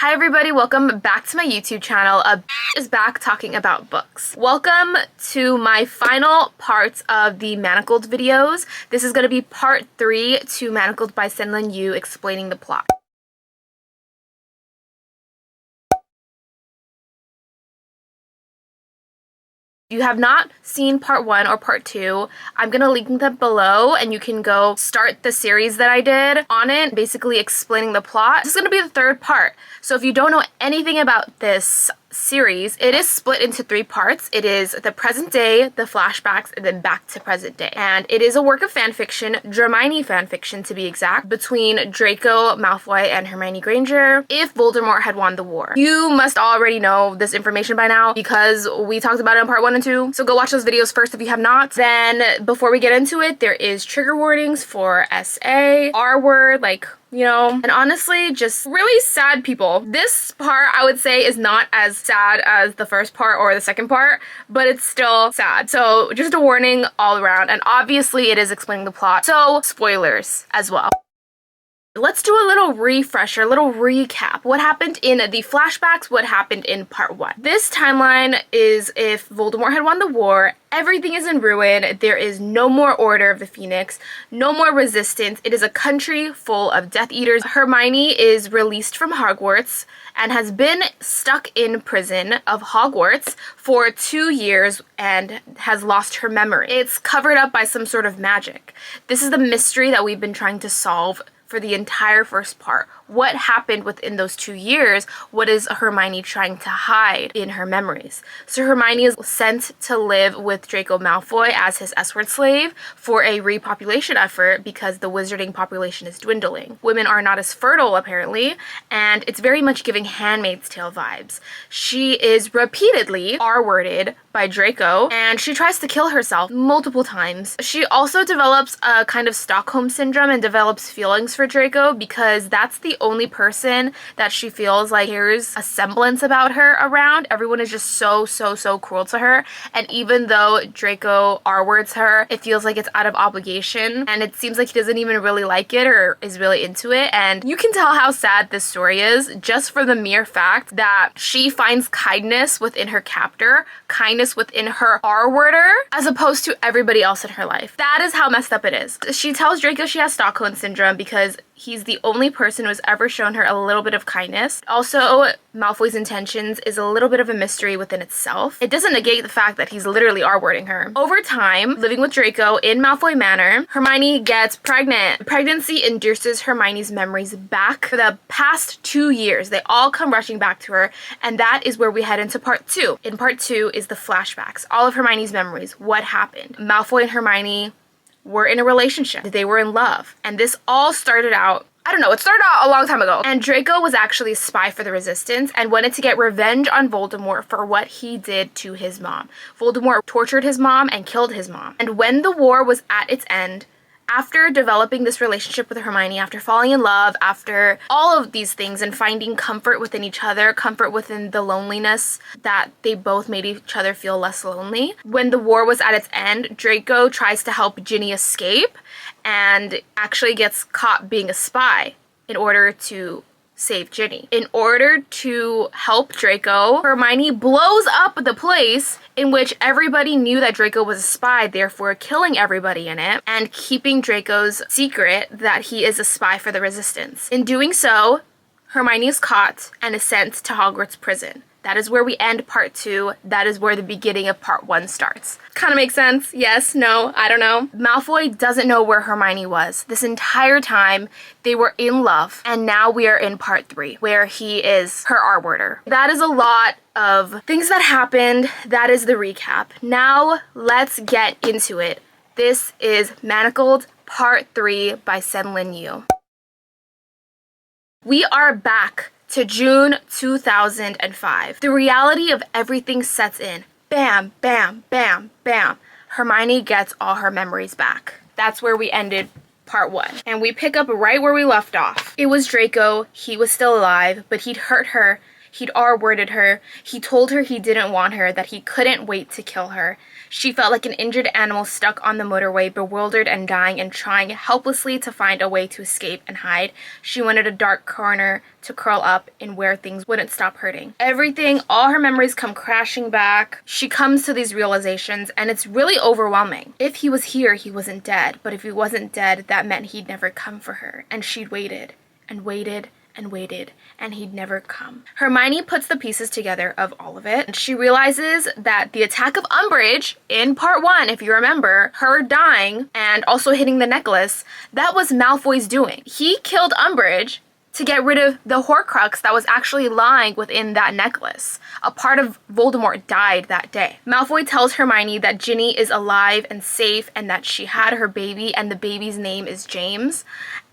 Hi everybody, welcome back to my YouTube channel. Is back talking about books. Welcome to my final parts of the Manacled videos. This is going to be part 3 to Manacled by SENLINYU explaining the plot. If you have not seen part 1 or part 2, I'm gonna link them below and you can go start the series that I did on it, basically explaining the plot. This is gonna be the 3rd part. So if you don't know anything about this series, it is split into 3 parts. It is the present day, the flashbacks, and then back to present day. And it is a work of fanfiction, Hermione fanfiction to be exact, between Draco Malfoy and Hermione Granger if Voldemort had won the war. You must already know this information by now because we talked about it in part 1 and 2. So go watch those videos first if you have not. Then before we get into it, there is trigger warnings for SA, R word, like, you know, and honestly, just really sad people. This part, I would say, is not as sad as the first part or the second part, but it's still sad. So just a warning all around, and obviously it is explaining the plot, so spoilers as well. Let's do a little refresher, a little recap. What happened in the flashbacks, what happened in part 1. This timeline is if Voldemort had won the war, everything is in ruin, there is no more Order of the Phoenix, no more resistance, it is a country full of Death Eaters. Hermione is released from Hogwarts and has been stuck in prison of Hogwarts for 2 years and has lost her memory. It's covered up by some sort of magic. This is the mystery that we've been trying to solve for the entire first part. What happened within those 2 years? What is Hermione trying to hide in her memories? So Hermione is sent to live with Draco Malfoy as his escort slave for a repopulation effort because the wizarding population is dwindling. Women are not as fertile apparently, and it's very much giving Handmaid's Tale vibes. She is repeatedly R-worded by Draco, and she tries to kill herself multiple times. She also develops a kind of Stockholm syndrome and develops feelings for Draco because that's the only person that she feels like here's a semblance about her around. Everyone is just so cruel to her, and even though Draco R-words her, it feels like it's out of obligation, and it seems like he doesn't even really like it or is really into it. And you can tell how sad this story is just for the mere fact that she finds kindness within her captor, kindness within her R-worder, as opposed to everybody else in her life. That is how messed up it is. She tells Draco she has Stockholm syndrome because he's the only person who has ever shown her a little bit of kindness. Also, Malfoy's intentions is a little bit of a mystery within itself. It doesn't negate the fact that he's literally R-wording her. Over time, living with Draco in Malfoy Manor, Hermione gets pregnant. Pregnancy induces Hermione's memories back for the past 2 years. They all come rushing back to her, and that is where we head into part 2. In part 2 is the flashbacks. All of Hermione's memories. What happened? Malfoy and Hermione were in a relationship. They were in love. And this all started out, I don't know, it started out a long time ago. And Draco was actually a spy for the Resistance and wanted to get revenge on Voldemort for what he did to his mom. Voldemort tortured his mom and killed his mom. And when the war was at its end, after developing this relationship with Hermione, after falling in love, after all of these things and finding comfort within each other, comfort within the loneliness that they both made each other feel less lonely. When the war was at its end, Draco tries to help Ginny escape and actually gets caught being a spy in order to save Ginny. In order to help Draco, Hermione blows up the place in which everybody knew that Draco was a spy, therefore killing everybody in it and keeping Draco's secret that he is a spy for the Resistance. In doing so, Hermione is caught and is sent to Hogwarts prison. That is where we end part 2. That is where the beginning of part 1 starts. Kind of makes sense? Yes? No? I don't know. Malfoy doesn't know where Hermione was. This entire time, they were in love. And now we are in part 3, where he is her R-worder. That is a lot of things that happened. That is the recap. Now, let's get into it. This is Manacled part 3 by SENLINYU. We are back to June 2005. The reality of everything sets in. Bam, bam, bam, bam. Hermione gets all her memories back. That's where we ended part 1. And we pick up right where we left off. It was Draco. He was still alive, but he'd hurt her. He'd R-worded her. He told her he didn't want her, that he couldn't wait to kill her. She felt like an injured animal stuck on the motorway, bewildered and dying and trying helplessly to find a way to escape and hide. She wanted a dark corner to curl up in where things wouldn't stop hurting. Everything, all her memories come crashing back. She comes to these realizations, and it's really overwhelming. If he was here, he wasn't dead. But if he wasn't dead, that meant he'd never come for her. And she'd waited and waited and waited, and he'd never come. Hermione puts the pieces together of all of it, and she realizes that the attack of Umbridge in part 1, if you remember, her dying and also hitting the necklace, that was Malfoy's doing. He killed Umbridge to get rid of the Horcrux that was actually lying within that necklace. A part of Voldemort died that day. Malfoy tells Hermione that Ginny is alive and safe and that she had her baby and the baby's name is James.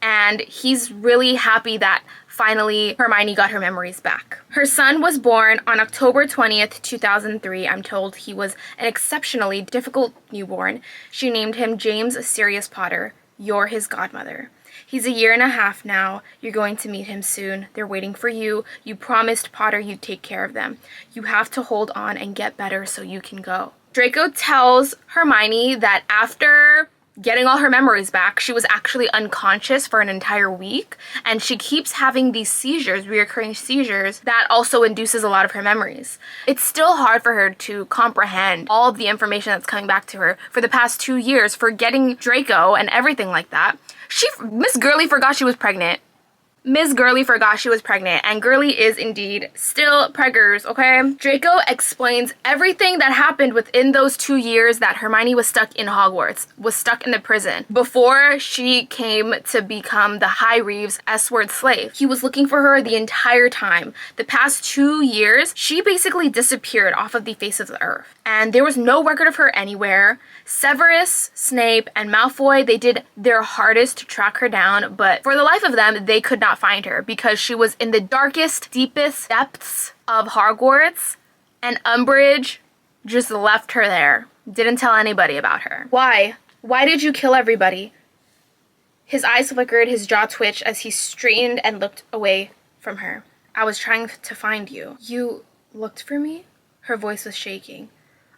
And he's really happy that finally Hermione got her memories back. Her son was born on October 20th, 2003. I'm told he was an exceptionally difficult newborn. She named him James Sirius Potter. You're his godmother. He's a year and a half now. You're going to meet him soon. They're waiting for you. You promised Potter you'd take care of them. You have to hold on and get better so you can go. Draco tells Hermione that after getting all her memories back, she was actually unconscious for an entire week, and she keeps having these seizures, reoccurring seizures, that also induces a lot of her memories. It's still hard for her to comprehend all of the information that's coming back to her for the past 2 years, forgetting Draco and everything like that. Miss Gurley forgot she was pregnant. Miss Gurley forgot she was pregnant, and Gurley is indeed still preggers, okay? Draco explains everything that happened within those 2 years that Hermione was stuck in Hogwarts, was stuck in the prison, before she came to become the High Reeves S-word slave. He was looking for her the entire time. The past 2 years, she basically disappeared off of the face of the earth, and there was no record of her anywhere. Severus, Snape, and Malfoy, they did their hardest to track her down, but for the life of them, they could not find her because she was in the darkest, deepest depths of Hogwarts, and Umbridge just left her there. Didn't tell anybody about her. Why? Why did you kill everybody? His eyes flickered, his jaw twitched as he straightened and looked away from her. I was trying to find you. You looked for me? Her voice was shaking.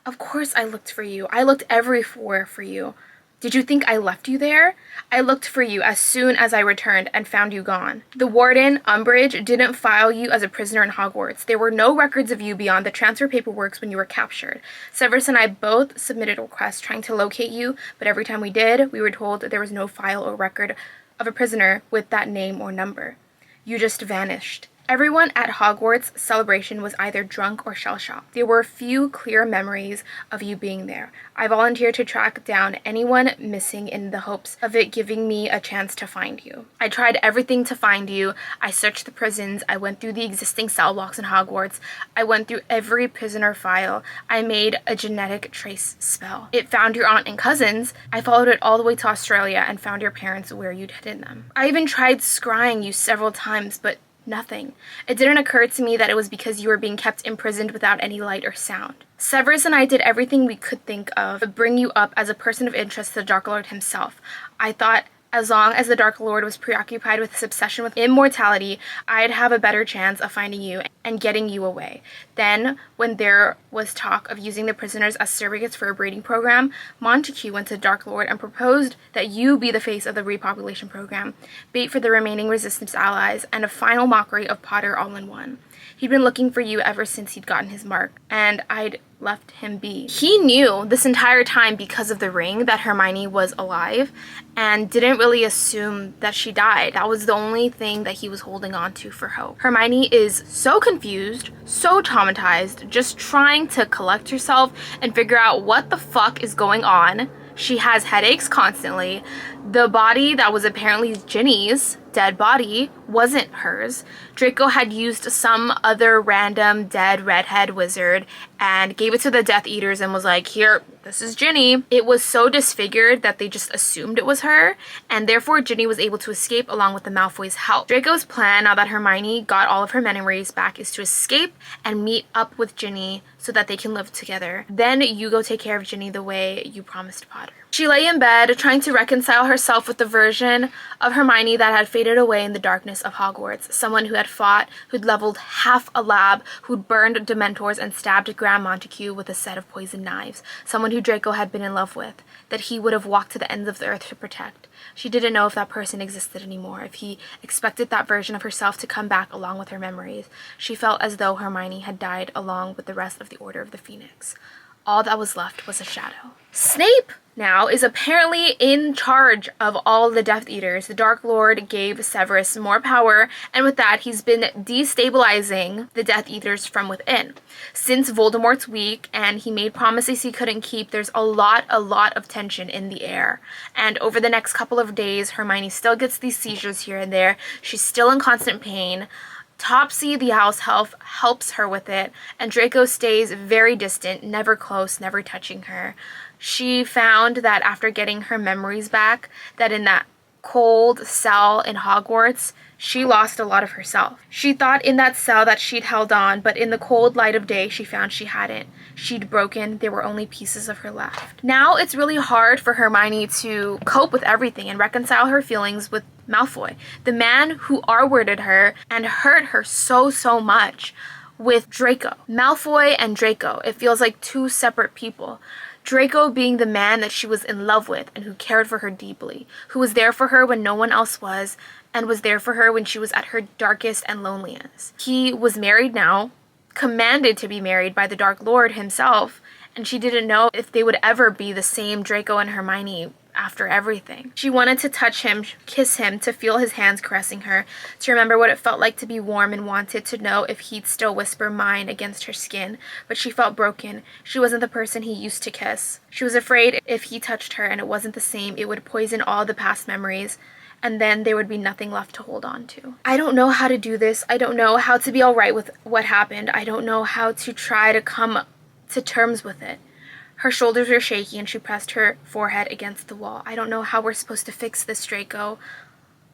Of course I looked for you. I looked everywhere for you. Did you think I left you there? I looked for you as soon as I returned and found you gone. The warden, Umbridge, didn't file you as a prisoner in Hogwarts. There were no records of you beyond the transfer paperwork when you were captured. Severus and I both submitted requests trying to locate you, but every time we did, we were told that there was no file or record of a prisoner with that name or number. You just vanished. Everyone at Hogwarts' celebration was either drunk or shell-shocked. There were few clear memories of you being there. I volunteered to track down anyone missing in the hopes of it giving me a chance to find you. I tried everything to find you. I searched the prisons. I went through the existing cell blocks in Hogwarts. I went through every prisoner file. I made a genetic trace spell. It found your aunt and cousins. I followed it all the way to Australia and found your parents where you'd hidden them. I even tried scrying you several times, but nothing. It didn't occur to me that it was because you were being kept imprisoned without any light or sound. Severus and I did everything we could think of to bring you up as a person of interest to the Dark Lord himself. I thought as long as the Dark Lord was preoccupied with his obsession with immortality, I'd have a better chance of finding you and getting you away. Then, when there was talk of using the prisoners as surrogates for a breeding program, Montague went to Dark Lord and proposed that you be the face of the repopulation program, bait for the remaining resistance allies, and a final mockery of Potter all in one. He'd been looking for you ever since he'd gotten his mark, and I'd left him be. He knew this entire time because of the ring that Hermione was alive and didn't really assume that she died. That was the only thing that he was holding on to for hope. Hermione is so confused, so traumatized, just trying to collect herself and figure out what the fuck is going on. She has headaches constantly. The body that was apparently Ginny's dead body wasn't hers. Draco had used some other random dead redhead wizard and gave it to the Death Eaters and was like, here, this is Ginny. It was so disfigured that they just assumed it was her, and therefore Ginny was able to escape along with the Malfoy's help. Draco's plan, now that Hermione got all of her memories back, is to escape and meet up with Ginny so that they can live together. Then you go take care of Ginny the way you promised Potter. She lay in bed, trying to reconcile herself with the version of Hermione that had faded away in the darkness of Hogwarts. Someone who had fought, who'd leveled half a lab, who'd burned Dementors and stabbed Graham Montague with a set of poisoned knives. Someone who Draco had been in love with, that he would have walked to the ends of the earth to protect. She didn't know if that person existed anymore, if he expected that version of herself to come back along with her memories. She felt as though Hermione had died along with the rest of the Order of the Phoenix. All that was left was a shadow. Snape now is apparently in charge of all the Death Eaters. The Dark Lord gave Severus more power, and with that, he's been destabilizing the Death Eaters from within. Since Voldemort's weak and he made promises he couldn't keep, there's a lot of tension in the air. And over the next couple of days, Hermione still gets these seizures here and there. She's still in constant pain. Topsy, the house elf, helps her with it, and Draco stays very distant, never close, never touching her. She found that after getting her memories back, that in that cold cell in Hogwarts, she lost a lot of herself. She thought in that cell that she'd held on, but in the cold light of day, she found she hadn't. She'd broken, there were only pieces of her left. Now it's really hard for Hermione to cope with everything and reconcile her feelings with Malfoy, the man who R-worded her and hurt her so much, with Draco. Malfoy and Draco, it feels like two separate people. Draco being the man that she was in love with and who cared for her deeply, who was there for her when no one else was, and was there for her when she was at her darkest and loneliest. He was married now, commanded to be married by the Dark Lord himself, and she didn't know if they would ever be the same Draco and Hermione after everything. She wanted to touch him, kiss him, to feel his hands caressing her, to remember what it felt like to be warm, and wanted to know if he'd still whisper mine against her skin. But she felt broken. She wasn't the person he used to kiss. She was afraid if he touched her and it wasn't the same, it would poison all the past memories, and then there would be nothing left to hold on to. I don't know how to do this. I don't know how to be all right with what happened. I don't know how to try to come to terms with it. Her shoulders were shaky and she pressed her forehead against the wall. I don't know how we're supposed to fix this, Draco.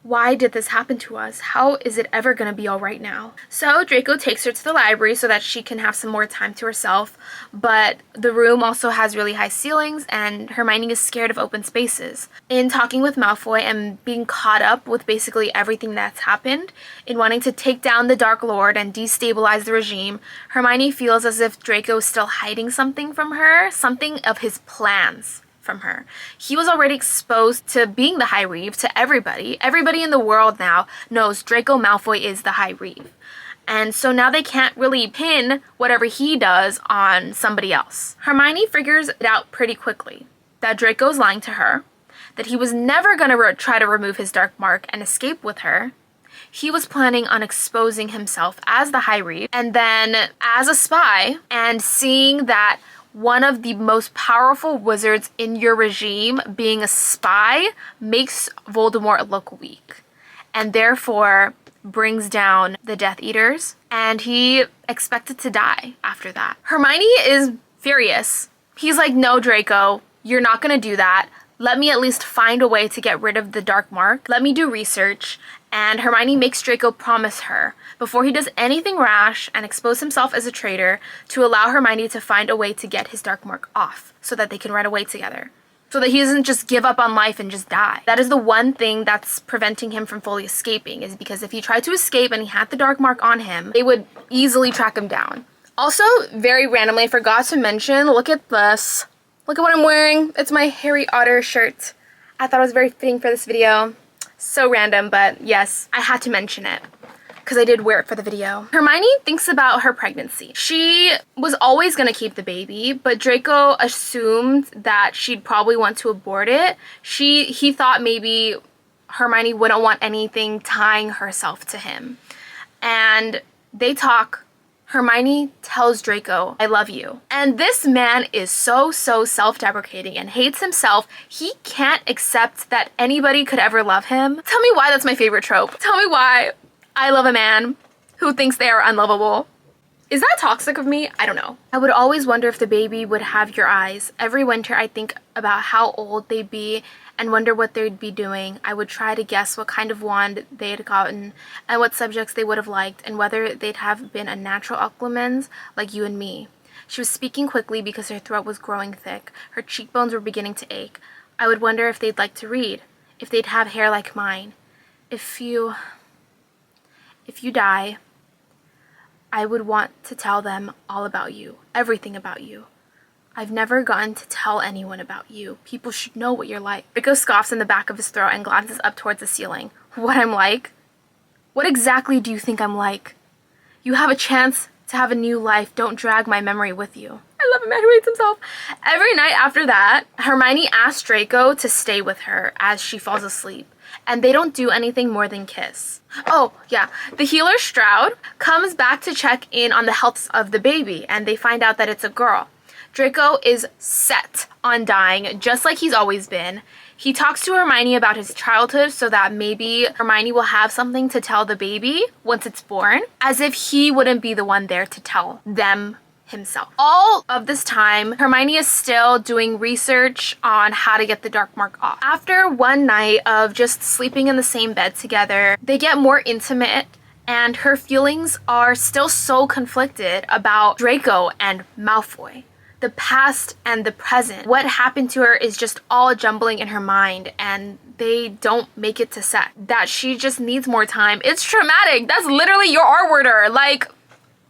Why did this happen to us? How is it ever going to be all right now? So Draco takes her to the library so that she can have some more time to herself, but the room also has really high ceilings and Hermione is scared of open spaces. In talking with Malfoy and being caught up with basically everything that's happened, in wanting to take down the Dark Lord and destabilize the regime, Hermione feels as if Draco is still hiding something from her, something of his plans from her. He was already exposed to being the High Reeve to everybody. Everybody in the world now knows Draco Malfoy is the High Reeve. And so now they can't really pin whatever he does on somebody else. Hermione figures it out pretty quickly that Draco's lying to her, that he was never going to try to remove his dark mark and escape with her. He was planning on exposing himself as the High Reeve and then as a spy, and seeing that one of the most powerful wizards in your regime being a spy makes Voldemort look weak, and therefore brings down the Death Eaters, and he expected to die after that. Hermione is furious. He's like, no, Draco, you're not gonna do that. Let me at least find a way to get rid of the dark mark. Let me do research. And Hermione makes Draco promise her, before he does anything rash and expose himself as a traitor, to allow Hermione to find a way to get his dark mark off so that they can run away together. So that he doesn't just give up on life and just die. That is the one thing that's preventing him from fully escaping, is because if he tried to escape and he had the dark mark on him, they would easily track him down. Also, very randomly, I forgot to mention, look at this. Look at what I'm wearing. It's my Harry Otter shirt. I thought it was very fitting for this video. So random, but yes, I had to mention it because I did wear it for the video. Hermione thinks about her pregnancy. She was always going to keep the baby, but Draco assumed that she'd probably want to abort it. He thought maybe Hermione wouldn't want anything tying herself to him. And they talk. Hermione tells Draco, I love you. And this man is so self-deprecating and hates himself. He can't accept that anybody could ever love him. Tell me why that's my favorite trope. Tell me why I love a man who thinks they are unlovable. Is that toxic of me? I don't know. I would always wonder if the baby would have your eyes. Every winter I think about how old they'd be and wonder what they'd be doing. I would try to guess what kind of wand they'd gotten and what subjects they would have liked and whether they'd have been a natural Occlumens like you and me. She was speaking quickly because her throat was growing thick. Her cheekbones were beginning to ache. I would wonder if they'd like to read, if they'd have hair like mine. If you die, I would want to tell them all about you, everything about you. I've never gotten to tell anyone about you. People should know what you're like. Rico scoffs in the back of his throat and glances up towards the ceiling. What I'm like? What exactly do you think I'm like? You have a chance to have a new life. Don't drag my memory with you. I love a man who hates himself. Every night after that, Hermione asks Draco to stay with her as she falls asleep. And they don't do anything more than kiss. Oh, yeah. The healer Stroud comes back to check in on the health of the baby, and they find out that it's a girl. Draco is set on dying, just like he's always been. He talks to Hermione about his childhood so that maybe Hermione will have something to tell the baby once it's born, as if he wouldn't be the one there to tell them himself. All of this time, Hermione is still doing research on how to get the dark mark off. After one night of just sleeping in the same bed together, they get more intimate, and her feelings are still so conflicted about Draco and Malfoy. The past and the present. What happened to her is just all jumbling in her mind, and they don't make it to set. That she just needs more time. It's traumatic. That's literally your R-worder. Like,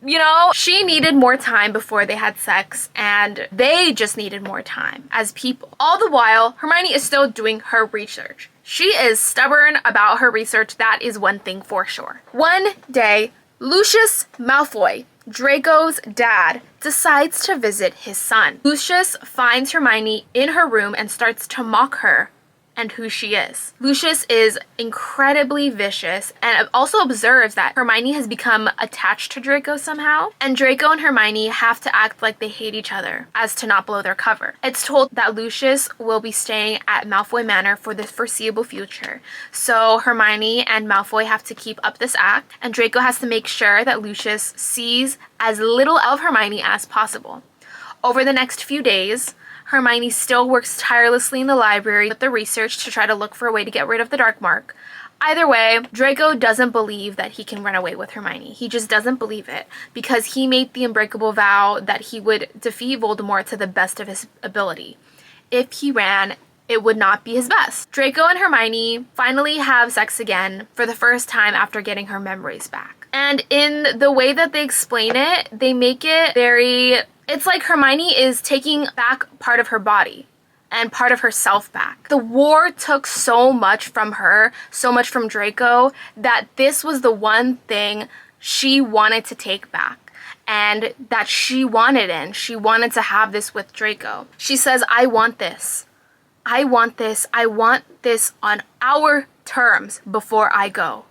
you know, she needed more time before they had sex, and they just needed more time as people. All the while, Hermione is still doing her research. She is stubborn about her research, that is one thing for sure. One day, Lucius Malfoy, Draco's dad, decides to visit his son. Lucius finds Hermione in her room and starts to mock her and who she is. Lucius is incredibly vicious and also observes that Hermione has become attached to Draco somehow, and Draco and Hermione have to act like they hate each other as to not blow their cover. It's told that Lucius will be staying at Malfoy Manor for the foreseeable future, so Hermione and Malfoy have to keep up this act, and Draco has to make sure that Lucius sees as little of Hermione as possible. Over the next few days, Hermione still works tirelessly in the library with the research to try to look for a way to get rid of the dark mark. Either way, Draco doesn't believe that he can run away with Hermione. He just doesn't believe it because he made the unbreakable vow that he would defeat Voldemort to the best of his ability. If he ran, it would not be his best. Draco and Hermione finally have sex again for the first time after getting her memories back. And in the way that they explain it, they make it very... It's like Hermione is taking back part of her body and part of herself back. The war took so much from her, so much from Draco, that this was the one thing she wanted to take back and that she wanted in. She wanted to have this with Draco. She says, I want this. I want this. I want this on our terms before I go.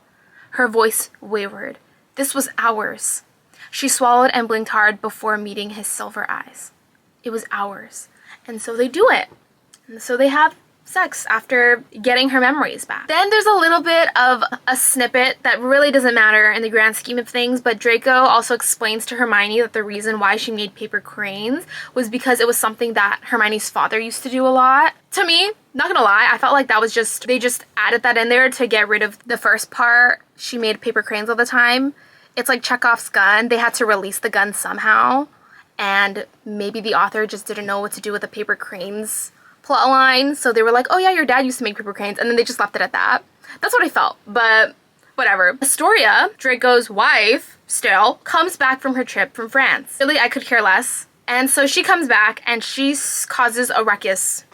Her voice wavered. This was ours. She swallowed and blinked hard before meeting his silver eyes. It was ours. And so they do it. And so they have sex after getting her memories back. Then there's a little bit of a snippet that really doesn't matter in the grand scheme of things, but Draco also explains to Hermione that the reason why she made paper cranes was because it was something that Hermione's father used to do a lot. To me, not gonna lie, I felt like that was just, they just added that in there to get rid of the first part. She made paper cranes all the time. It's like Chekhov's gun. They had to release the gun somehow, and maybe the author just didn't know what to do with the paper cranes plotline, so they were like, oh yeah, your dad used to make paper cranes, and then they just left it at that. That's what I felt, but whatever. Astoria, Draco's wife, still, comes back from her trip from France. Really, I could care less. And so she comes back, and she causes a ruckus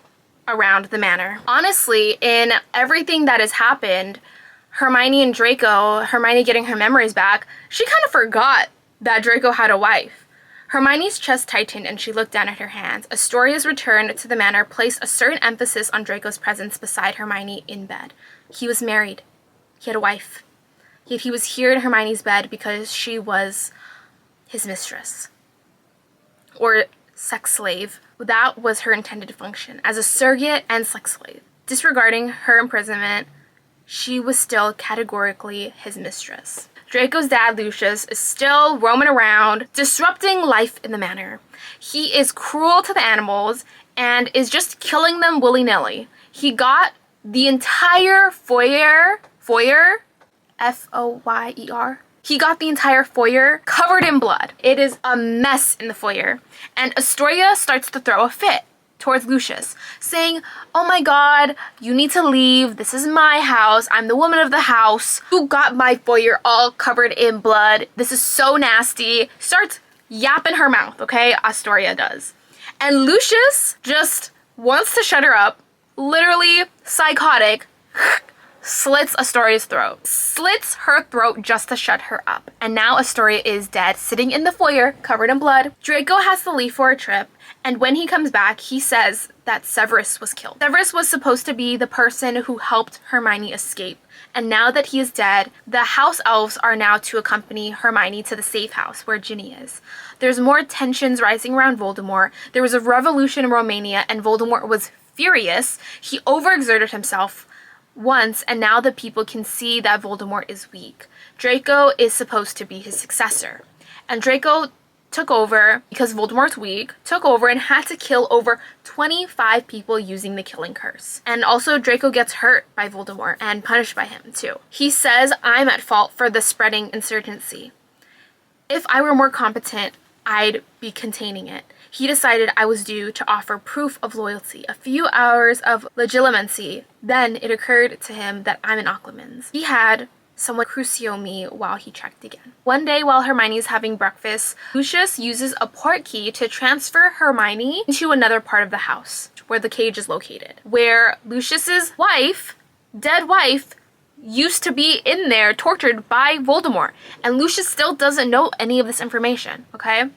around the manor. Honestly, in everything that has happened, Hermione and Draco, Hermione getting her memories back, she kind of forgot that Draco had a wife. Hermione's chest tightened and she looked down at her hands. Astoria's return to the manor placed a certain emphasis on Draco's presence beside Hermione in bed. He was married. He had a wife. Yet he was here in Hermione's bed because she was his mistress. Or sex slave. That was her intended function, as a surrogate and sex slave. Disregarding her imprisonment, she was still categorically his mistress. Draco's dad, Lucius, is still roaming around, disrupting life in the manor. He is cruel to the animals and is just killing them willy-nilly. He got the entire foyer, F-O-Y-E-R. He got the entire foyer covered in blood. It is a mess in the foyer. And Astoria starts to throw a fit. towards Lucius, saying, "Oh my god, you need to leave. This is my house. I'm the woman of the house. You got my foyer all covered in blood. This is so nasty." Starts yapping her mouth, okay? Astoria does. And Lucius just wants to shut her up. Literally psychotic. Slits Astoria's throat. Slits her throat just to shut her up. And now Astoria is dead, sitting in the foyer, covered in blood. Draco has to leave for a trip, and when he comes back, he says that Severus was killed. Severus was supposed to be the person who helped Hermione escape. And now that he is dead, the house elves are now to accompany Hermione to the safe house where Ginny is. There's more tensions rising around Voldemort. There was a revolution in Romania, and Voldemort was furious. He overexerted himself once, and now the people can see that Voldemort is weak. Draco is supposed to be his successor. And Draco took over because Voldemort's weak, took over and had to kill over 25 people using the killing curse. And also Draco gets hurt by Voldemort and punished by him too. He says, "I'm at fault for the spreading insurgency. If I were more competent, I'd be containing it." He decided I was due to offer proof of loyalty, a few hours of legitimacy. Then it occurred to him that I'm an Occlumens. He had someone crucio me while he checked again. One day while Hermione is having breakfast, Lucius uses a portkey to transfer Hermione into another part of the house where the cage is located, where Lucius's wife, dead wife, used to be in there tortured by Voldemort. And Lucius still doesn't know any of this information, okay?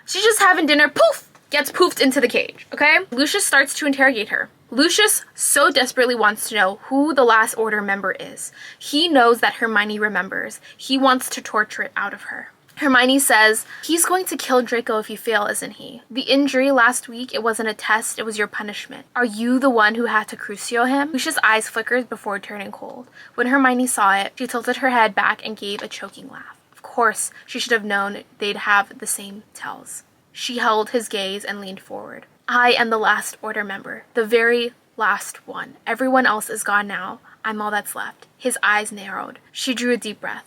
She's just having dinner, poof, gets poofed into the cage, okay? Lucius starts to interrogate her. Lucius so desperately wants to know who the Last Order member is. He knows that Hermione remembers. He wants to torture it out of her. Hermione says, "He's going to kill Draco if you fail, isn't he? The injury last week, it wasn't a test, it was your punishment. Are you the one who had to crucio him?" Lucius' eyes flickered before turning cold. When Hermione saw it, she tilted her head back and gave a choking laugh. Of course, she should have known they'd have the same tells. She held his gaze and leaned forward. "I am the Last Order member, the very last one. Everyone else is gone now. I'm all that's left." His eyes narrowed. She drew a deep breath.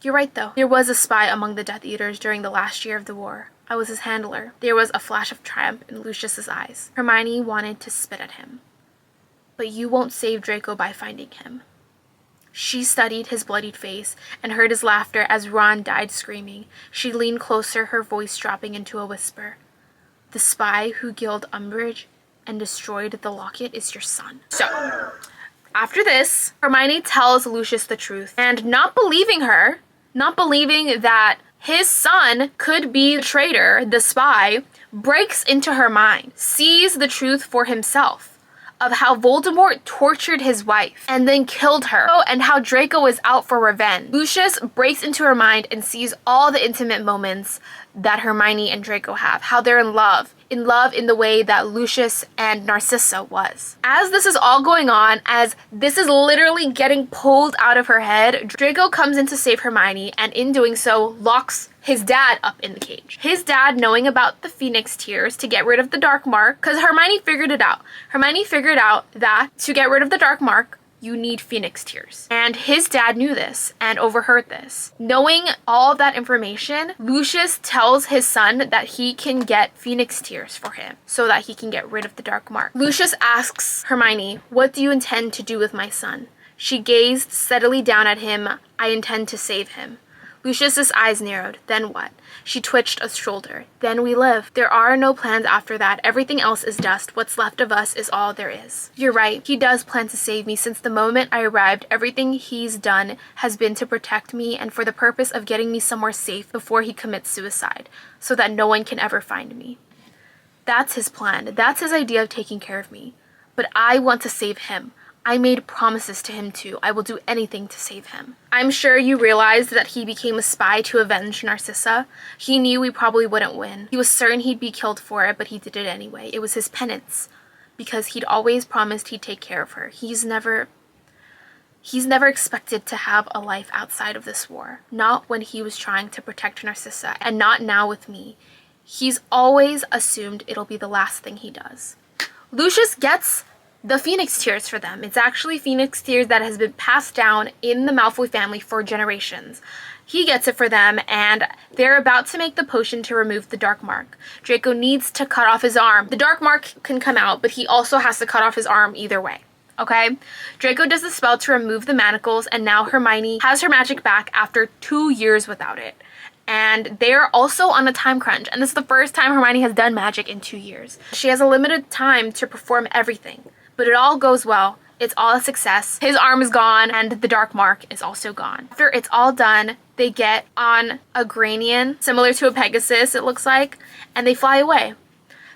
"You're right, though. There was a spy among the Death Eaters during the last year of the war. I was his handler." There was a flash of triumph in Lucius's eyes. Hermione wanted to spit at him. "But you won't save Draco by finding him." She studied his bloodied face and heard his laughter as Ron died screaming. She leaned closer, her voice dropping into a whisper. "The spy who killed Umbridge and destroyed the locket is your son." So, after this, Hermione tells Lucius the truth, and not believing her, not believing that his son could be the traitor, the spy, breaks into her mind, sees the truth for himself of how Voldemort tortured his wife and then killed her, and how Draco is out for revenge. Lucius breaks into her mind and sees all the intimate moments that Hermione and Draco have, how they're in love in the way that Lucius and Narcissa was. As this is all going on, as this is literally getting pulled out of her head, Draco comes in to save Hermione, and in doing so, locks his dad up in the cage. His dad, knowing about the Phoenix Tears to get rid of the Dark Mark, because Hermione figured it out. Hermione figured out that to get rid of the Dark Mark, you need Phoenix Tears. And his dad knew this and overheard this. Knowing all of that information, Lucius tells his son that he can get Phoenix Tears for him so that he can get rid of the Dark Mark. Lucius asks Hermione, "What do you intend to do with my son?" She gazed steadily down at him. "I intend to save him." Lucius's eyes narrowed. "Then what?" She twitched a shoulder. "Then we live. There are no plans after that. Everything else is dust. What's left of us is all there is." "You're right. He does plan to save me. Since the moment I arrived, everything he's done has been to protect me and for the purpose of getting me somewhere safe before he commits suicide, so that no one can ever find me. That's his plan. That's his idea of taking care of me. But I want to save him. I made promises to him too. I will do anything to save him." I'm sure you realized that he became a spy to avenge Narcissa. He knew we probably wouldn't win. He was certain he'd be killed for it, but he did it anyway. It was his penance, because he'd always promised he'd take care of her. He's never expected to have a life outside of this war. Not when he was trying to protect Narcissa, and not now with me. He's always assumed it'll be the last thing he does. Lucius gets the Phoenix Tears for them. It's actually Phoenix Tears that has been passed down in the Malfoy family for generations. He gets it for them, and they're about to make the potion to remove the dark mark. Draco needs to cut off his arm. The dark mark can come out, but he also has to cut off his arm either way. Okay? Draco does the spell to remove the manacles, and now Hermione has her magic back after 2 years without it. And they're also on a time crunch, and this is the first time Hermione has done magic in 2 years. She has a limited time to perform everything, but it all goes well. It's all a success. His arm is gone, and the dark mark is also gone. After it's all done, they get on a Granian, similar to a Pegasus, it looks like, and they fly away.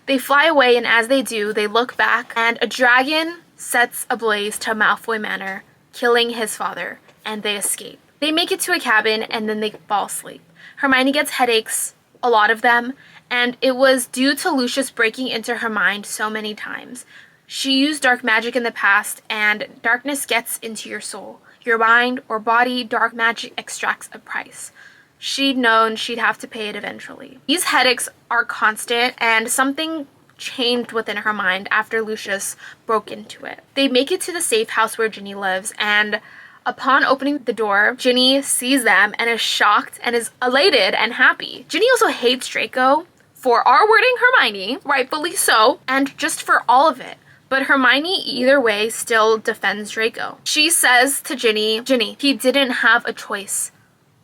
They fly away, and as they do, they look back, and a dragon sets ablaze to Malfoy Manor, killing his father, and they escape. They make it to a cabin, and then they fall asleep. Hermione gets headaches, a lot of them, and it was due to Lucius breaking into her mind so many times. She used dark magic in the past, and darkness gets into your soul. Your mind or body, dark magic extracts a price. She'd known she'd have to pay it eventually. These headaches are constant, and something changed within her mind after Lucius broke into it. They make it to the safe house where Ginny lives, and upon opening the door, Ginny sees them and is shocked and is elated and happy. Ginny also hates Draco for R-wording Hermione, rightfully so, and just for all of it. But Hermione, either way, still defends Draco. She says to Ginny, he didn't have a choice.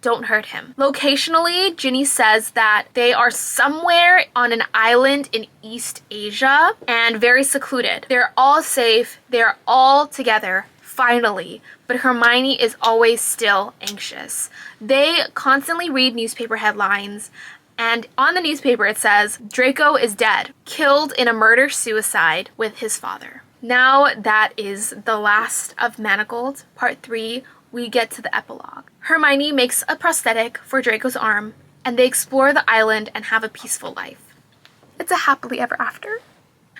Don't hurt him. Locationally, Ginny says that they are somewhere on an island in East Asia and very secluded. They're all safe. They're all together, finally. But Hermione is always still anxious. They constantly read newspaper headlines, and on the newspaper it says, Draco is dead, killed in a murder-suicide with his father. Now that is the last of Manacled, part 3. We get to the epilogue. Hermione makes a prosthetic for Draco's arm, and they explore the island and have a peaceful life. It's a happily ever after.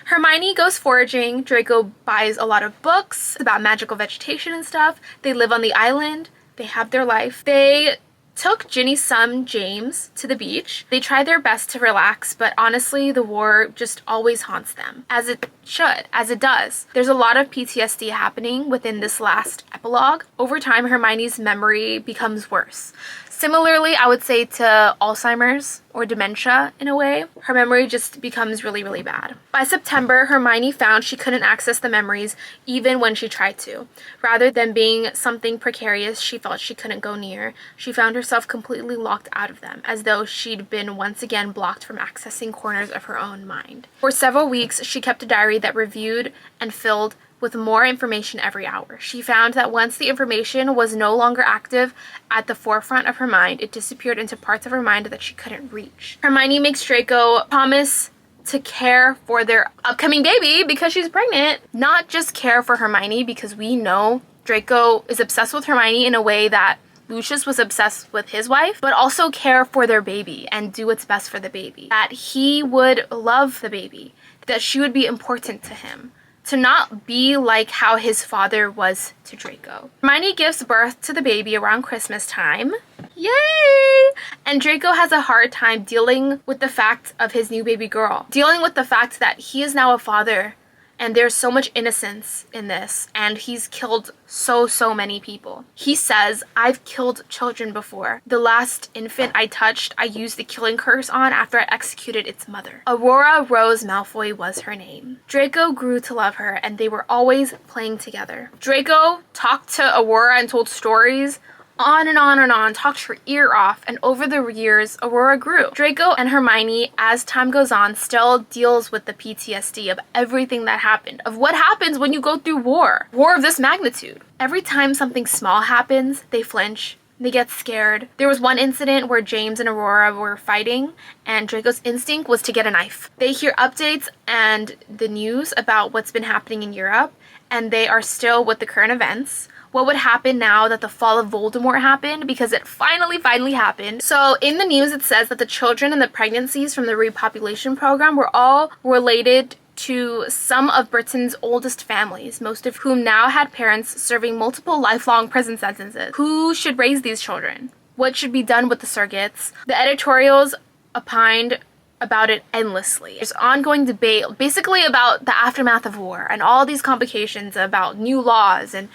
Hermione goes foraging. Draco buys a lot of books about magical vegetation and stuff. They live on the island. They have their life. They took Ginny's son, James, to the beach. They try their best to relax, but honestly, the war just always haunts them. As it should, as it does. There's a lot of PTSD happening within this last epilogue. Over time, Hermione's memory becomes worse. Similarly, I would say to Alzheimer's or dementia in a way. Her memory just becomes really, really bad. By September, Hermione found she couldn't access the memories even when she tried to. Rather than being something precarious she felt she couldn't go near, she found herself completely locked out of them, as though she'd been once again blocked from accessing corners of her own mind. For several weeks, she kept a diary that reviewed and filled with more information every hour. She found that once the information was no longer active at the forefront of her mind, it disappeared into parts of her mind that she couldn't reach. Hermione makes Draco promise to care for their upcoming baby because she's pregnant. Not just care for Hermione, because we know Draco is obsessed with Hermione in a way that Lucius was obsessed with his wife, but also care for their baby and do what's best for the baby. That he would love the baby, that she would be important to him. To not be like how his father was to Draco. Hermione gives birth to the baby around Christmas time. Yay! And Draco has a hard time dealing with the fact of his new baby girl. Dealing with the fact that he is now a father, and there's so much innocence in this, and he's killed so many people. He says, I've killed children before. The last infant I touched, I used the killing curse on after I executed its mother. Aurora Rose Malfoy was her name. Draco grew to love her, and they were always playing together. Draco talked to Aurora and told stories on and on and on, talked her ear off, and over the years, Aurora grew. Draco and Hermione, as time goes on, still deals with the PTSD of everything that happened, of what happens when you go through war. War of this magnitude. Every time something small happens, they flinch. They get scared. There was one incident where James and Aurora were fighting, and Draco's instinct was to get a knife. They hear updates and the news about what's been happening in Europe, and they are still with the current events. What would happen now that the fall of Voldemort happened, because it finally happened. So in the news it says that the children and the pregnancies from the repopulation program were all related to some of Britain's oldest families, most of whom now had parents serving multiple lifelong prison sentences. Who should raise these children? What should be done with the surrogates? The editorials opined about it endlessly. There's ongoing debate basically about the aftermath of war and all these complications about new laws and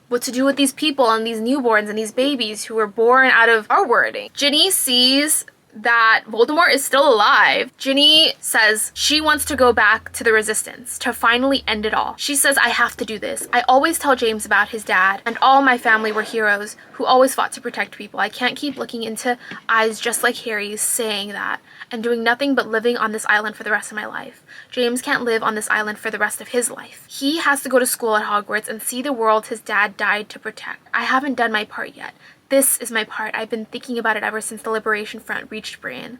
what to do with these people and these newborns and these babies who were born out of our wording. Ginny sees that Voldemort is still alive. Ginny says she wants to go back to the Resistance to finally end it all. She says, I have to do this. I always tell James about his dad, and all my family were heroes who always fought to protect people. I can't keep looking into eyes just like Harry's saying that and doing nothing but living on this island for the rest of my life. James can't live on this island for the rest of his life. He has to go to school at Hogwarts and see the world his dad died to protect. I haven't done my part yet. This is my part. I've been thinking about it ever since the Liberation Front reached Britain.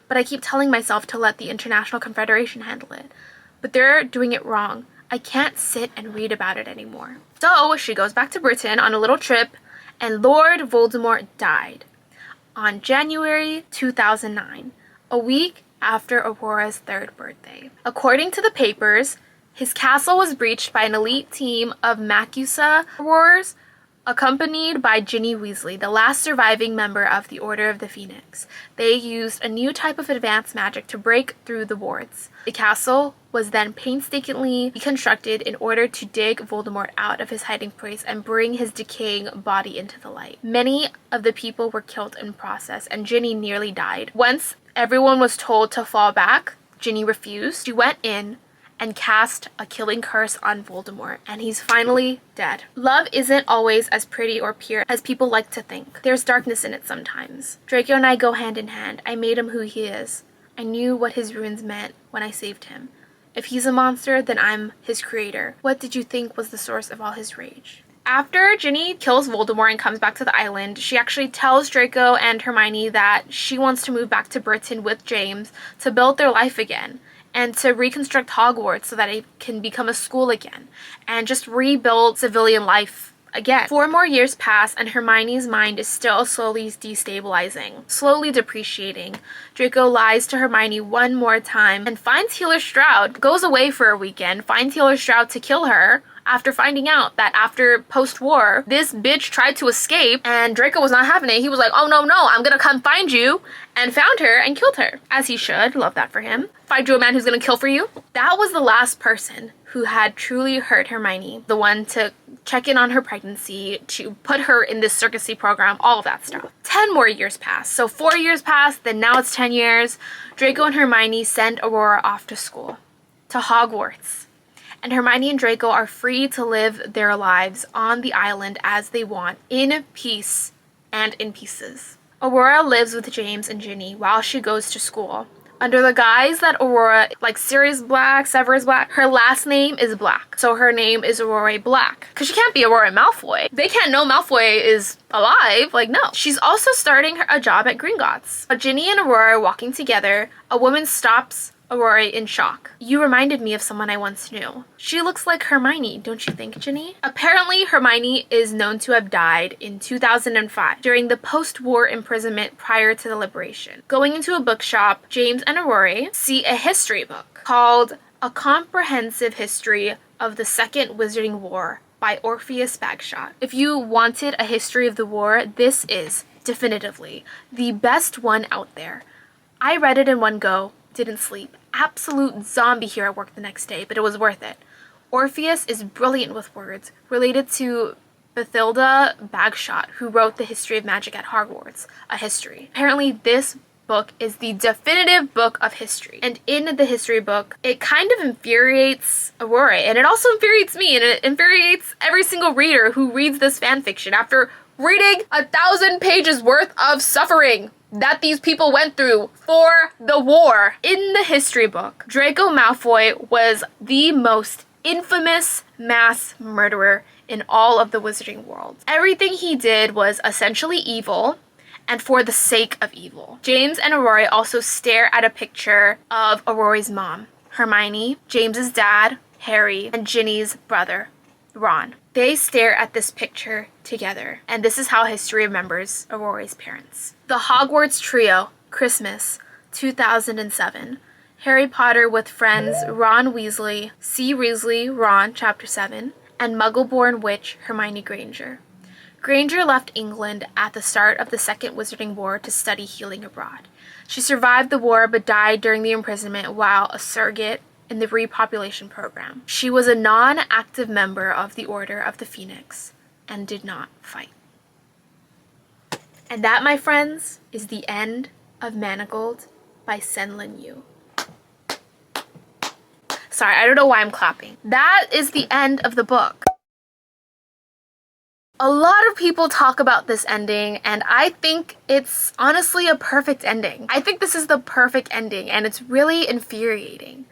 But I keep telling myself to let the International Confederation handle it. But they're doing it wrong. I can't sit and read about it anymore. So she goes back to Britain on a little trip, and Lord Voldemort died on January 2009, a week after Aurora's 3rd birthday. According to the papers, his castle was breached by an elite team of Macusa warriors, accompanied by Ginny Weasley, the last surviving member of the Order of the Phoenix. They used a new type of advanced magic to break through the wards. The castle was then painstakingly reconstructed in order to dig Voldemort out of his hiding place and bring his decaying body into the light. Many of the people were killed in the process, and Ginny nearly died. Once everyone was told to fall back, Ginny refused. She went in and cast a killing curse on Voldemort, and he's finally dead. Love isn't always as pretty or pure as people like to think. There's darkness in it sometimes. Draco and I go hand in hand. I made him who he is. I knew what his runes meant when I saved him. If he's a monster, then I'm his creator. What did you think was the source of all his rage? After Ginny kills Voldemort and comes back to the island, she actually tells Draco and Hermione that she wants to move back to Britain with James to build their life again, and to reconstruct Hogwarts so that it can become a school again, and just rebuild civilian life again. 4 more years pass, and Hermione's mind is still slowly destabilizing, slowly depreciating. Draco lies to Hermione one more time and finds Healer Stroud, goes away for a weekend, finds Healer Stroud to kill her, after finding out that after post-war, this bitch tried to escape and Draco was not having it. He was like, oh no, I'm gonna come find you, and found her and killed her. As he should. Love that for him. Find you a man who's gonna kill for you. That was the last person who had truly hurt Hermione. The one to check in on her pregnancy, to put her in this circusy program, all of that stuff. 10 more years pass. So 4 years pass, then now it's 10 years. Draco and Hermione send Aurora off to school, to Hogwarts. And Hermione and Draco are free to live their lives on the island as they want, in peace and in pieces. Aurora lives with James and Ginny while she goes to school. Under the guise that Aurora, like Sirius Black, Severus Black, her last name is Black. So her name is Aurora Black. Because she can't be Aurora Malfoy. They can't know Malfoy is alive. Like, no. She's also starting a job at Gringotts. Ginny and Aurora are walking together. A woman stops Aurora in shock. You reminded me of someone I once knew. She looks like Hermione, don't you think, Ginny? Apparently, Hermione is known to have died in 2005 during the post-war imprisonment prior to the liberation. Going into a bookshop, James and Aurora see a history book called A Comprehensive History of the Second Wizarding War by Orpheus Bagshot. If you wanted a history of the war, this is definitively the best one out there. I read it in one go, didn't sleep. Absolute zombie here at work the next day, but it was worth it. Orpheus is brilliant with words, related to Bathilda Bagshot, who wrote The History of Magic at Hogwarts, a history. Apparently this book is the definitive book of history. And in the history book, it kind of infuriates Aurora, and it also infuriates me, and it infuriates every single reader who reads this fanfiction after reading 1,000 pages worth of suffering that these people went through for the war. In the history book, Draco Malfoy was the most infamous mass murderer in all of the wizarding world. Everything he did was essentially evil, and for the sake of evil. James and Aurora also stare at a picture of Aurora's mom, Hermione, James's dad, Harry, and Ginny's brother, Ron. They stare at this picture together, and this is how history remembers Aurora's parents. The Hogwarts Trio, Christmas, 2007. Harry Potter with friends Ron Weasley, C. Weasley, Ron, Chapter 7, and Muggle-born witch Hermione Granger. Granger left England at the start of the Second Wizarding War to study healing abroad. She survived the war but died during the imprisonment while a surrogate in the repopulation program. She was a non-active member of the Order of the Phoenix, and did not fight. And that, my friends, is the end of Manacled by SENLINYU. Sorry, I don't know why I'm clapping. That is the end of the book. A lot of people talk about this ending, and I think it's honestly a perfect ending. I think this is the perfect ending, and it's really infuriating.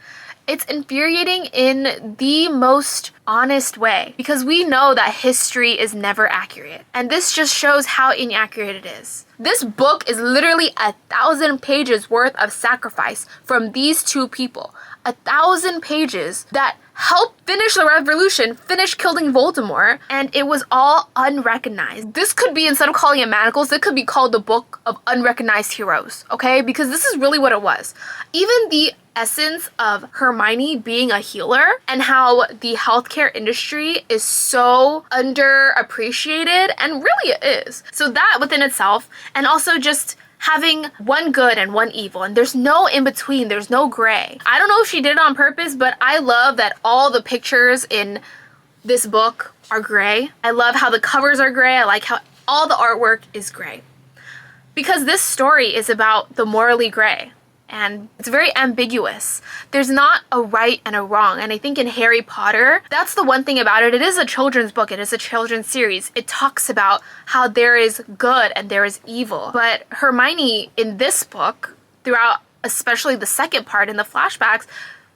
It's infuriating in the most honest way, because we know that history is never accurate, and this just shows how inaccurate it is. This book is literally 1,000 pages worth of sacrifice from these two people. 1,000 pages that helped finish the revolution, finish killing Voldemort, and it was all unrecognized. This could be, instead of calling it Manacles, it could be called the Book of Unrecognized Heroes, okay? Because this is really what it was. Even the essence of Hermione being a healer and how the healthcare industry is so underappreciated, and really it is. So that within itself, and also just having one good and one evil, and there's no in between, there's no gray. I don't know if she did it on purpose, but I love that all the pictures in this book are gray. I love how the covers are gray. I like how all the artwork is gray. Because this story is about the morally gray, and it's very ambiguous. There's not a right and a wrong, and I think in Harry Potter, that's the one thing about it. It is a children's book, it is a children's series. It talks about how there is good and there is evil. But Hermione in this book, throughout especially the second part in the flashbacks,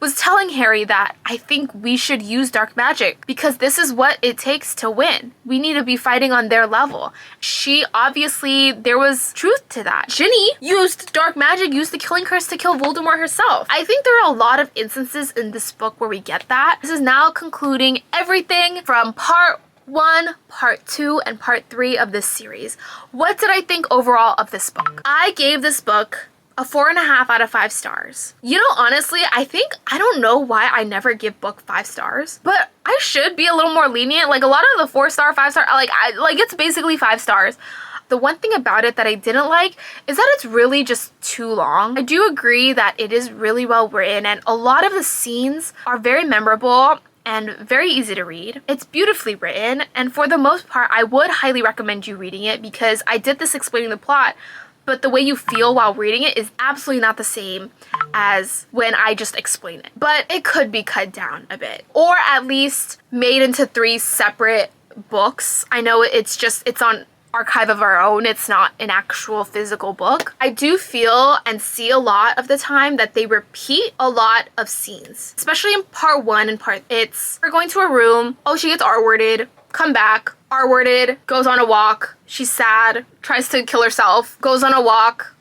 was telling Harry that I think we should use dark magic because this is what it takes to win. We need to be fighting on their level. She obviously, there was truth to that. Ginny used dark magic, used the killing curse to kill Voldemort herself. I think there are a lot of instances in this book where we get that. This is now concluding everything from part 1, part 2, and part 3 of this series. What did I think overall of this book? I gave this book a 4.5 out of 5 stars. You know, honestly, I don't know why I never give book 5 stars, but I should be a little more lenient. Like a lot of the 4-star, 5-star, it's basically 5 stars. The one thing about it that I didn't like is that it's really just too long. I do agree that it is really well written, and a lot of the scenes are very memorable and very easy to read. It's beautifully written, and for the most part, I would highly recommend you reading it because I did this explaining the plot, but the way you feel while reading it is absolutely not the same as when I just explain it. But it could be cut down a bit, or at least made into 3 separate books. I know it's on Archive of Our Own, it's not an actual physical book. I do feel and see a lot of the time that they repeat a lot of scenes, especially in part 1 and it's her going to a room, oh, she gets R-worded, come back, R-worded, goes on a walk, she's sad, tries to kill herself, goes on a walk,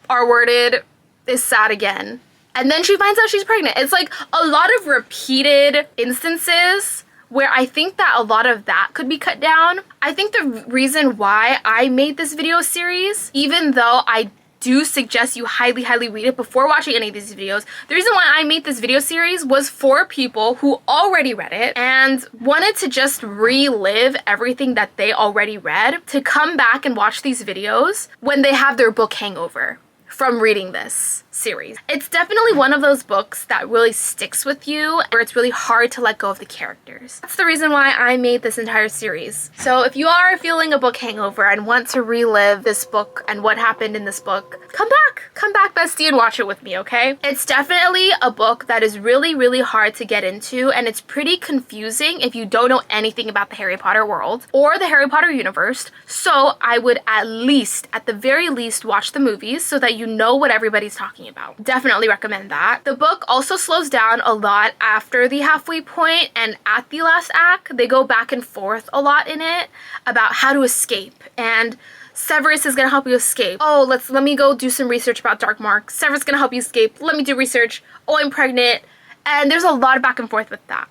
R-worded, is sad again. And then she finds out she's pregnant. It's like a lot of repeated instances where I think that a lot of that could be cut down. I think the reason why I made this video series, even though I do suggest you highly read it before watching any of these videos. The reason why I made this video series was for people who already read it and wanted to just relive everything that they already read, to come back and watch these videos when they have their book hangover from reading this series. It's definitely one of those books that really sticks with you, where it's really hard to let go of the characters. That's the reason why I made this entire series. So if you are feeling a book hangover and want to relive this book and what happened in this book, come back bestie and watch it with me, okay? It's definitely a book that is really hard to get into, and it's pretty confusing if you don't know anything about the Harry Potter world or the Harry Potter universe. So I would at the very least watch the movies so that you know what everybody's talking about. Definitely recommend that. The book also slows down a lot after the halfway point, and at the last act they go back and forth a lot in it about how to escape, and Severus is gonna help you escape. Oh, let me go do some research about Dark Mark. Severus is gonna help you escape. Let me do research. Oh, I'm pregnant. And there's a lot of back and forth with that.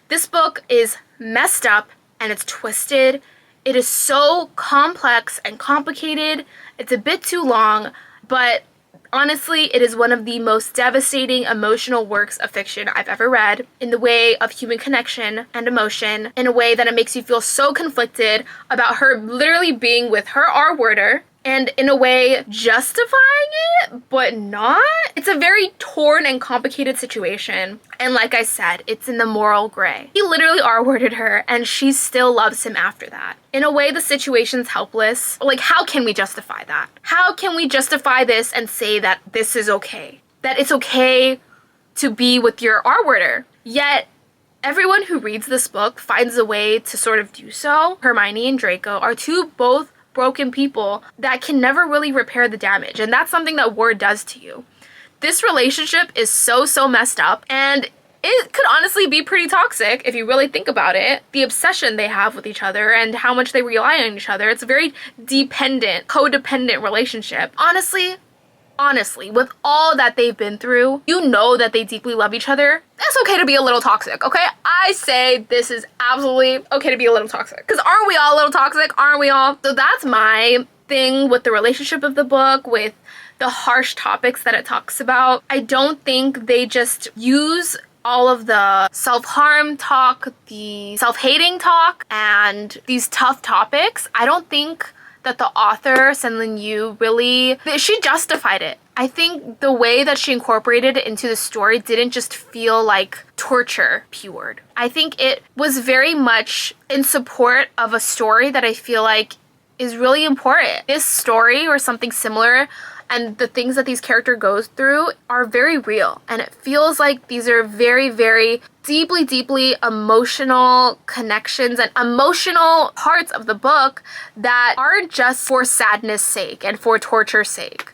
This book is messed up and it's twisted. It is so complex and complicated. It's a bit too long, but honestly, it is one of the most devastating emotional works of fiction I've ever read, in the way of human connection and emotion, in a way that it makes you feel so conflicted about her literally being with her R-worder and in a way justifying it, but not. It's a very torn and complicated situation. And like I said, it's in the moral gray. He literally R-worded her and she still loves him after that. In a way, the situation's helpless. Like, how can we justify that? How can we justify this and say that this is okay? That it's okay to be with your R-worder? Yet, everyone who reads this book finds a way to sort of do so. Hermione and Draco are two both broken people that can never really repair the damage, and that's something that war does to you. This relationship is so messed up, and it could honestly be pretty toxic if you really think about it. The obsession they have with each other and how much they rely on each other. It's a very dependent, codependent relationship. Honestly, with all that they've been through, you know that they deeply love each other. It's okay to be a little toxic, okay? I say this is absolutely okay to be a little toxic. Because aren't we all a little toxic? Aren't we all? So that's my thing with the relationship of the book, with the harsh topics that it talks about. I don't think they just use all of the self-harm talk, the self-hating talk, and these tough topics. I don't think that the author, SENLINYU, really, she justified it. I think the way that she incorporated it into the story didn't just feel like torture pured. I think it was very much in support of a story that I feel like is really important. This story or something similar and the things that these characters go through are very real. And it feels like these are very deeply emotional connections and emotional parts of the book that aren't just for sadness sake and for torture's sake.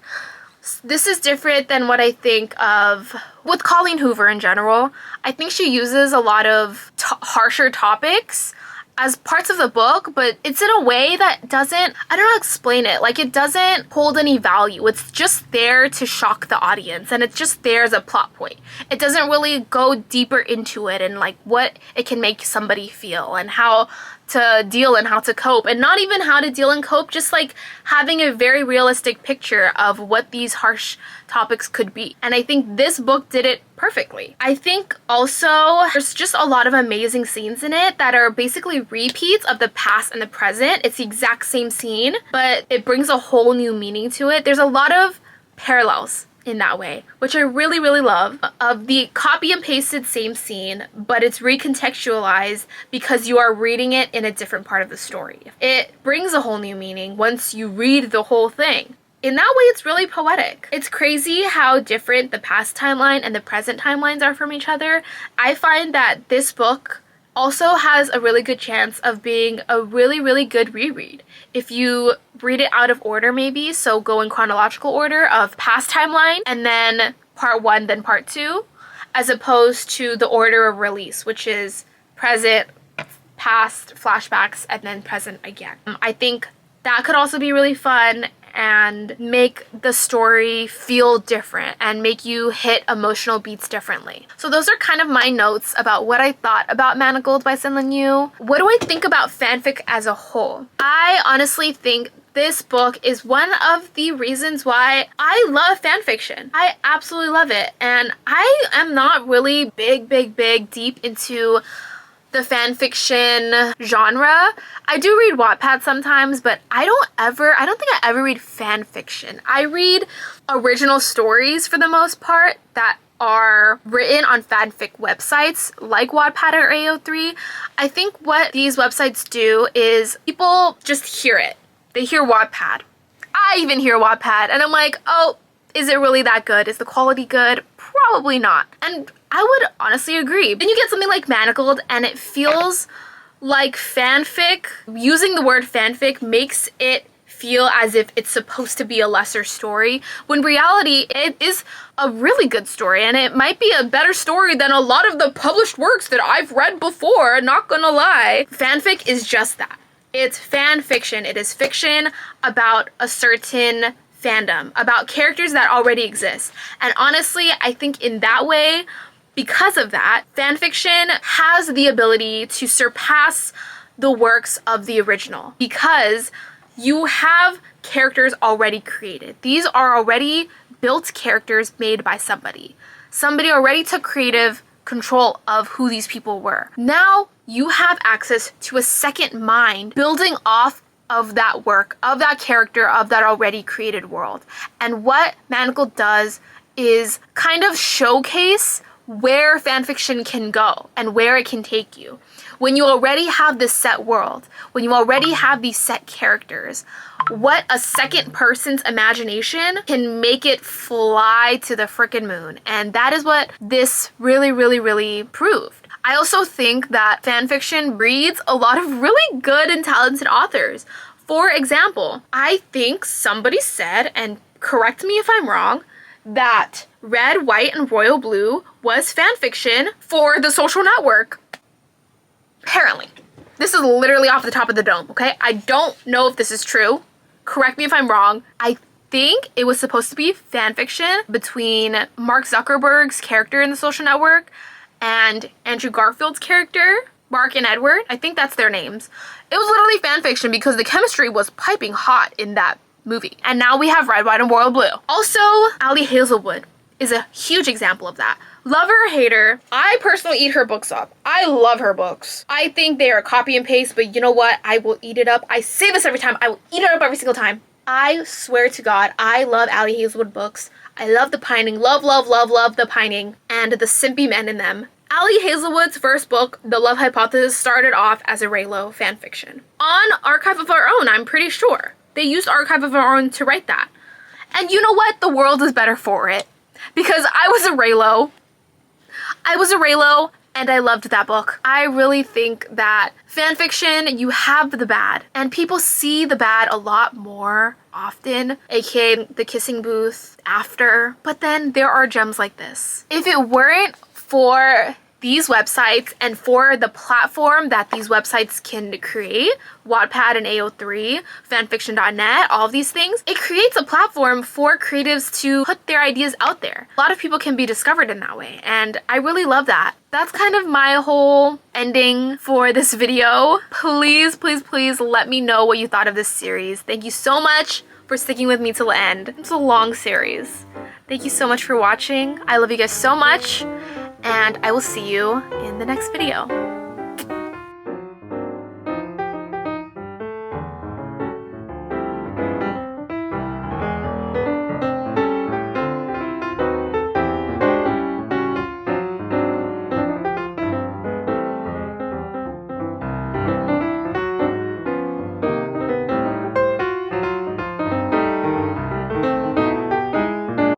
This is different than what I think of with Colleen Hoover in general. I think she uses a lot of harsher topics as parts of the book, but it's in a way that doesn't, I don't know how to explain it. Like, it doesn't hold any value. It's just there to shock the audience, and it's just there as a plot point. It doesn't really go deeper into it and like what it can make somebody feel and how to deal and how to cope, and not even how to deal and cope, just like having a very realistic picture of what these harsh topics could be. And I think this book did it perfectly. I think also there's just a lot of amazing scenes in it that are basically repeats of the past and the present. It's the exact same scene, but it brings a whole new meaning to it. There's a lot of parallels in that way, which I really love, of the copy and pasted same scene, but it's recontextualized because you are reading it in a different part of the story. It brings a whole new meaning once you read the whole thing. In that way, it's really poetic. It's crazy how different the past timeline and the present timelines are from each other. I find that this book also has a really good chance of being a really good reread. If you read it out of order maybe, so go in chronological order of past timeline and then part 1, then part 2, as opposed to the order of release, which is present, past, flashbacks, and then present again. I think that could also be really fun and make the story feel different and make you hit emotional beats differently. So those are kind of my notes about what I thought about Manacled by SENLINYU. What do I think about fanfic as a whole? I honestly think this book is one of the reasons why I love fanfiction. I absolutely love it, and I am not really big deep into the fanfiction genre. I do read Wattpad sometimes, but I don't think I ever read fanfiction. I read original stories for the most part that are written on fanfic websites like Wattpad or AO3. I think what these websites do is people just hear it. They hear Wattpad. I even hear Wattpad and I'm like, oh, is it really that good? Is the quality good? Probably not. And I would honestly agree. Then you get something like Manacled and it feels like fanfic. Using the word fanfic makes it feel as if it's supposed to be a lesser story, when in reality it is a really good story, and it might be a better story than a lot of the published works that I've read before, not gonna lie. Fanfic is just that. It's fan fiction. It is fiction about a certain fandom, about characters that already exist. And honestly, I think in that way, because of that, fanfiction has the ability to surpass the works of the original, because you have characters already created. These are already built characters made by somebody. Somebody already took creative control of who these people were. Now you have access to a second mind building off of that work, of that character, of that already created world. And what Manacled does is kind of showcase where fanfiction can go and where it can take you. When you already have this set world, when you already have these set characters, what a second person's imagination can make it fly to the frickin' moon. And that is what this really proved. I also think that fanfiction breeds a lot of really good and talented authors. For example, I think somebody said, and correct me if I'm wrong, that Red, White, and Royal Blue was fanfiction for The Social Network. Apparently. This is literally off the top of the dome, okay? I don't know if this is true. Correct me if I'm wrong. I think it was supposed to be fanfiction between Mark Zuckerberg's character in The Social Network and Andrew Garfield's character, Mark and Edward. I think that's their names. It was literally fanfiction because the chemistry was piping hot in that movie. And now we have Red, White, and Royal Blue. Also, Ali Hazelwood is a huge example of that. Lover or hater, I personally eat her books up. I love her books. I think they are copy and paste, but you know what? I will eat it up. I say this every time. I will eat it up every single time. I swear to God, I love Ali Hazelwood books. I love the pining. Love the pining. And the simpy men in them. Ali Hazelwood's first book, The Love Hypothesis, started off as a Raylo fanfiction. On Archive of Our Own, I'm pretty sure. They used Archive of Our Own to write that. And you know what? The world is better for it. Because I was a Raylo. And I loved that book. I really think that fanfiction, you have the bad. And people see the bad a lot more often, aka the kissing booth, after. But then there are gems like this. If it weren't for these websites and for the platform that these websites can create, Wattpad and AO3, fanfiction.net, all of these things, it creates a platform for creatives to put their ideas out there. A lot of people can be discovered in that way, and I really love that. That's kind of my whole ending for this video. Please let me know what you thought of this series. Thank you so much for sticking with me till the end. It's a long series. Thank you so much for watching. I love you guys so much, and I will see you in the next video.